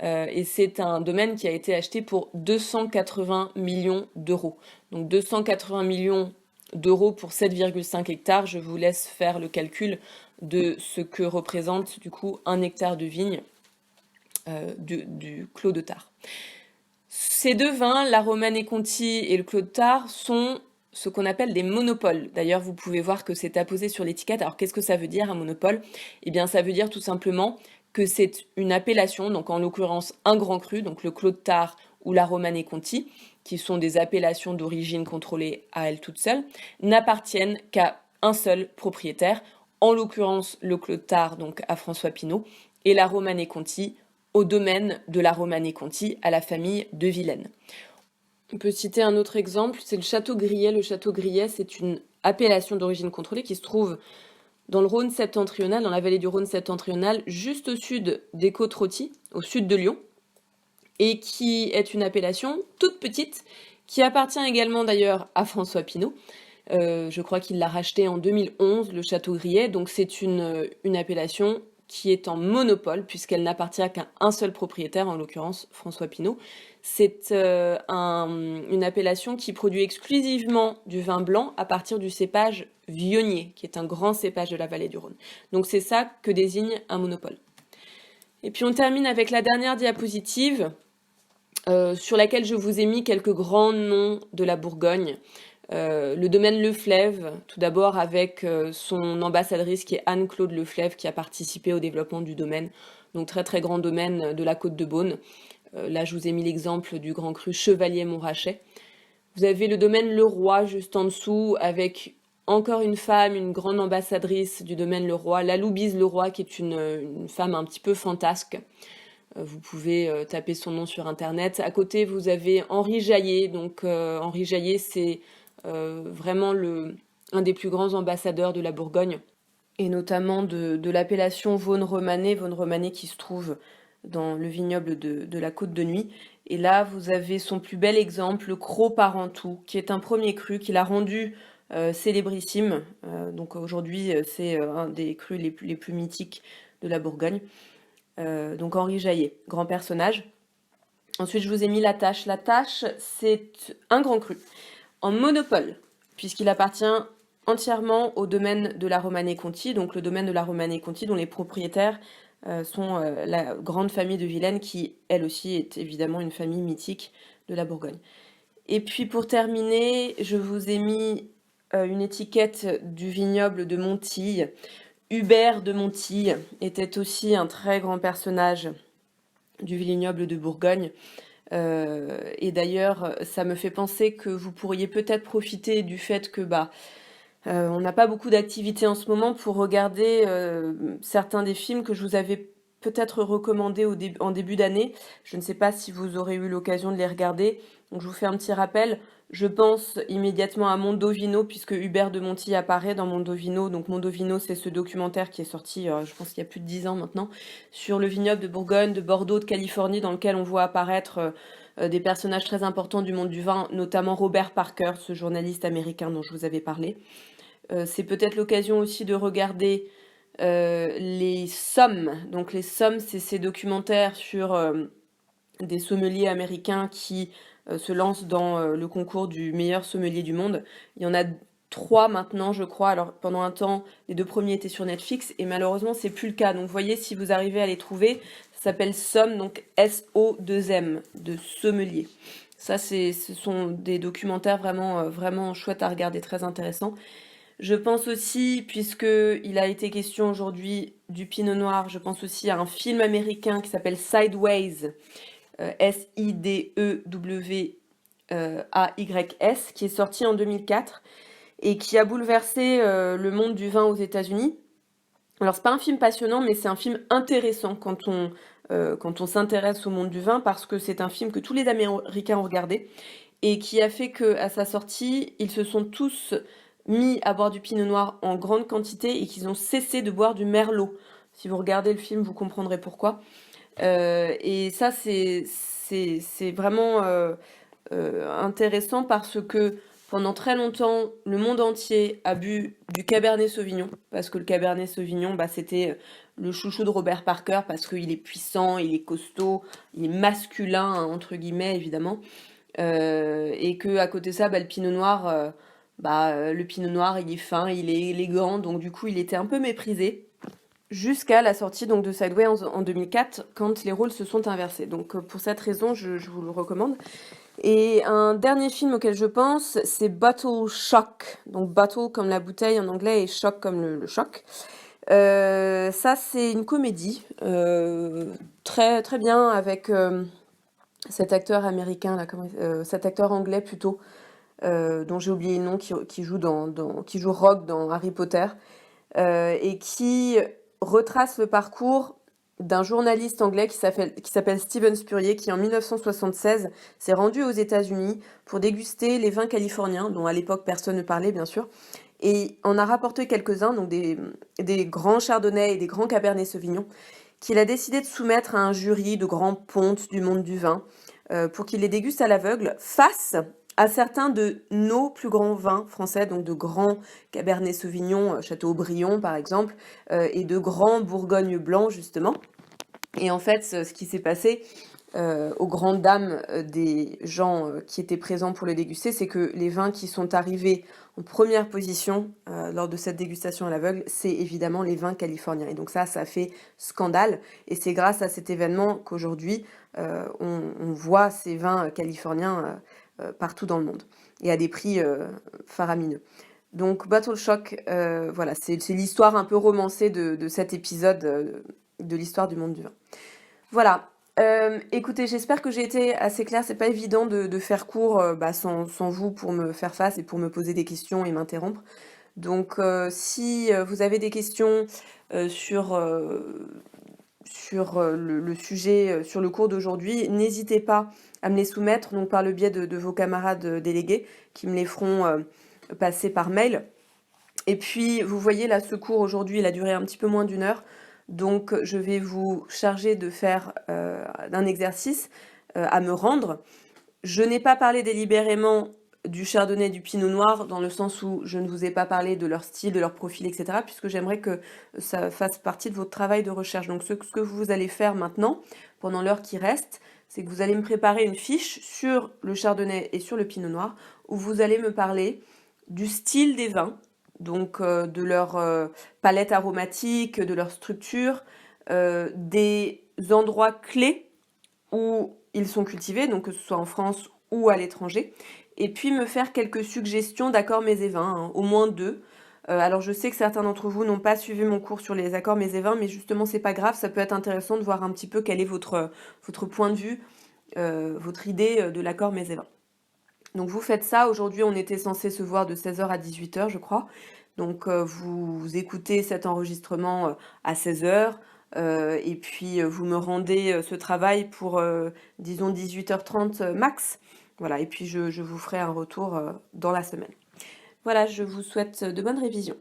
Et c'est un domaine qui a été acheté pour 280 millions d'euros. Donc 280 millions d'euros pour 7,5 hectares. Je vous laisse faire le calcul de ce que représente du coup un hectare de vigne du Clos de Tare. Ces deux vins, la Romanée Conti et le Clos de Tare, sont ce qu'on appelle des monopoles. D'ailleurs, vous pouvez voir que c'est apposé sur l'étiquette. Alors, qu'est-ce que ça veut dire, un monopole? Eh bien, ça veut dire tout simplement que c'est une appellation, donc en l'occurrence un grand cru, donc le Clos de Tare ou la Romanée Conti, qui sont des appellations d'origine contrôlée à elles toutes seules, n'appartiennent qu'à un seul propriétaire, en l'occurrence le Clos de Tare, donc à François Pinault, et la Romanée Conti au domaine de la Romanée Conti, à la famille de Vilaine. On peut citer un autre exemple, c'est le Château Grillet. Le Château Grillet, c'est une appellation d'origine contrôlée qui se trouve dans le Rhône septentrional, dans la vallée du Rhône septentrional, juste au sud des Côtes-Rôties, au sud de Lyon, et qui est une appellation toute petite, qui appartient également d'ailleurs à François Pinault. Je crois qu'il l'a racheté en 2011, le Château Grillet, donc c'est une appellation qui est en monopole, puisqu'elle n'appartient qu'à un seul propriétaire, en l'occurrence François Pinault. C'est une appellation qui produit exclusivement du vin blanc à partir du cépage Viognier, qui est un grand cépage de la vallée du Rhône. Donc c'est ça que désigne un monopole. Et puis on termine avec la dernière diapositive, sur laquelle je vous ai mis quelques grands noms de la Bourgogne. Le domaine Le Fleuve, tout d'abord avec son ambassadrice qui est Anne-Claude Le Fleuve, qui a participé au développement du domaine, donc très très grand domaine de la Côte de Beaune. Là je vous ai mis l'exemple du grand cru Chevalier Montrachet. Vous avez le domaine Le Roi juste en dessous, avec encore une femme, une grande ambassadrice du domaine Le Roi, la Loubise Le Roi, qui est une femme un petit peu fantasque. Vous pouvez taper son nom sur internet. À côté vous avez Henri Jaillet, donc Henri Jaillet c'est vraiment un des plus grands ambassadeurs de la Bourgogne, et notamment de l'appellation Vosne-Romanée qui se trouve dans le vignoble de la Côte de Nuits. Et là, vous avez son plus bel exemple, le Cros Parentou, qui est un premier cru qu'il a rendu célébrissime. Donc aujourd'hui, c'est un des crus les plus mythiques de la Bourgogne. Donc Henri Jaillet, grand personnage. Ensuite, je vous ai mis la Tâche. La Tâche, c'est un grand cru en monopole, puisqu'il appartient entièrement au domaine de la Romanée Conti, donc le domaine de la Romanée Conti dont les propriétaires sont la grande famille de Vilaine, qui elle aussi est évidemment une famille mythique de la Bourgogne. Et puis pour terminer, je vous ai mis une étiquette du vignoble de Montille. Hubert de Montille était aussi un très grand personnage du vignoble de Bourgogne. Et d'ailleurs, ça me fait penser que vous pourriez peut-être profiter du fait que on n'a pas beaucoup d'activités en ce moment pour regarder certains des films que je vous avais peut-être recommandés en début d'année. Je ne sais pas si vous aurez eu l'occasion de les regarder. Donc je vous fais un petit rappel. Je pense immédiatement à Mondovino, puisque Hubert de Montille apparaît dans Mondovino. Donc Mondovino, c'est ce documentaire qui est sorti, je pense qu'il y a plus de 10 ans maintenant, sur le vignoble de Bourgogne, de Bordeaux, de Californie, dans lequel on voit apparaître des personnages très importants du monde du vin, notamment Robert Parker, ce journaliste américain dont je vous avais parlé. C'est peut-être l'occasion aussi de regarder les sommes. Donc les sommes, c'est ces documentaires sur des sommeliers américains qui se lancent dans le concours du meilleur sommelier du monde. Il y en a 3 maintenant, je crois. Alors pendant un temps, les 2 premiers étaient sur Netflix et malheureusement, c'est plus le cas. Donc vous voyez, si vous arrivez à les trouver, ça s'appelle Somme, donc SO2M, de sommelier. Ça, ce sont des documentaires vraiment, vraiment chouettes à regarder, très intéressants. Je pense aussi, puisque il a été question aujourd'hui du Pinot Noir, je pense aussi à un film américain qui s'appelle Sideways, Sideways, qui est sorti en 2004 et qui a bouleversé le monde du vin aux États-Unis. Alors c'est pas un film passionnant, mais c'est un film intéressant quand on s'intéresse au monde du vin, parce que c'est un film que tous les Américains ont regardé et qui a fait que à sa sortie, ils se sont tous mis à boire du pinot noir en grande quantité et qu'ils ont cessé de boire du merlot. Si vous regardez le film, vous comprendrez pourquoi. Et ça, c'est vraiment intéressant parce que pendant très longtemps, le monde entier a bu du Cabernet Sauvignon, parce que le Cabernet Sauvignon, bah, c'était le chouchou de Robert Parker, parce qu'il est puissant, il est costaud, il est masculin, hein, entre guillemets, évidemment. Et que à côté de ça, bah, le Pinot Noir, il est fin, il est élégant, donc du coup, il était un peu méprisé. Jusqu'à la sortie donc de Sideways en 2004, quand les rôles se sont inversés. Donc pour cette raison, je vous le recommande. Et un dernier film auquel je pense, c'est Bottle Shock. Donc bottle comme la bouteille en anglais et shock comme le choc. Ça, c'est une comédie très très bien avec cet acteur américain là, cet acteur anglais plutôt, dont j'ai oublié le nom, qui joue Rogue dans Harry Potter, et qui retrace le parcours d'un journaliste anglais qui s'appelle Steven Spurrier, qui en 1976 s'est rendu aux États-Unis pour déguster les vins californiens, dont à l'époque personne ne parlait bien sûr, et en a rapporté quelques-uns, donc des grands chardonnays et des grands cabernets sauvignon, qu'il a décidé de soumettre à un jury de grands pontes du monde du vin, pour qu'il les déguste à l'aveugle, face à certains de nos plus grands vins français, donc de grands Cabernet Sauvignon, Châteaubriand par exemple, et de grands Bourgogne blancs justement. Et en fait, ce qui s'est passé aux grandes dames des gens qui étaient présents pour le déguster, c'est que les vins qui sont arrivés en première position lors de cette dégustation à l'aveugle, c'est évidemment les vins californiens. Et donc ça a fait scandale. Et c'est grâce à cet événement qu'aujourd'hui, on voit ces vins californiens partout dans le monde et à des prix faramineux. Donc Bottle Shock, voilà, c'est l'histoire un peu romancée de cet épisode de l'histoire du monde du vin. Voilà. Écoutez, j'espère que j'ai été assez claire. C'est pas évident de faire court sans vous pour me faire face et pour me poser des questions et m'interrompre. Donc si vous avez des questions sur le sujet, sur le cours d'aujourd'hui, n'hésitez pas à me les soumettre, donc par le biais de vos camarades délégués qui me les feront passer par mail. Et puis, vous voyez, là, ce cours aujourd'hui, il a duré un petit peu moins d'1 heure. Donc, je vais vous charger de faire un exercice à me rendre. Je n'ai pas parlé délibérément du chardonnay et du pinot noir, dans le sens où je ne vous ai pas parlé de leur style, de leur profil, etc., puisque j'aimerais que ça fasse partie de votre travail de recherche. Donc ce que vous allez faire maintenant, pendant l'heure qui reste, c'est que vous allez me préparer une fiche sur le chardonnay et sur le pinot noir, où vous allez me parler du style des vins, donc de leur palette aromatique, de leur structure, des endroits clés où ils sont cultivés, donc que ce soit en France ou à l'étranger, et puis me faire quelques suggestions d'accords mets et vins, hein, au moins 2. Alors je sais que certains d'entre vous n'ont pas suivi mon cours sur les accords mets et vins, mais justement c'est pas grave, ça peut être intéressant de voir un petit peu quel est votre point de vue, votre idée de l'accord mets et vins. Donc vous faites ça, aujourd'hui on était censé se voir de 16h à 18h je crois, donc vous écoutez cet enregistrement à 16h, et puis vous me rendez ce travail pour, disons, 18h30 max. Voilà, et puis je vous ferai un retour dans la semaine. Voilà, je vous souhaite de bonnes révisions.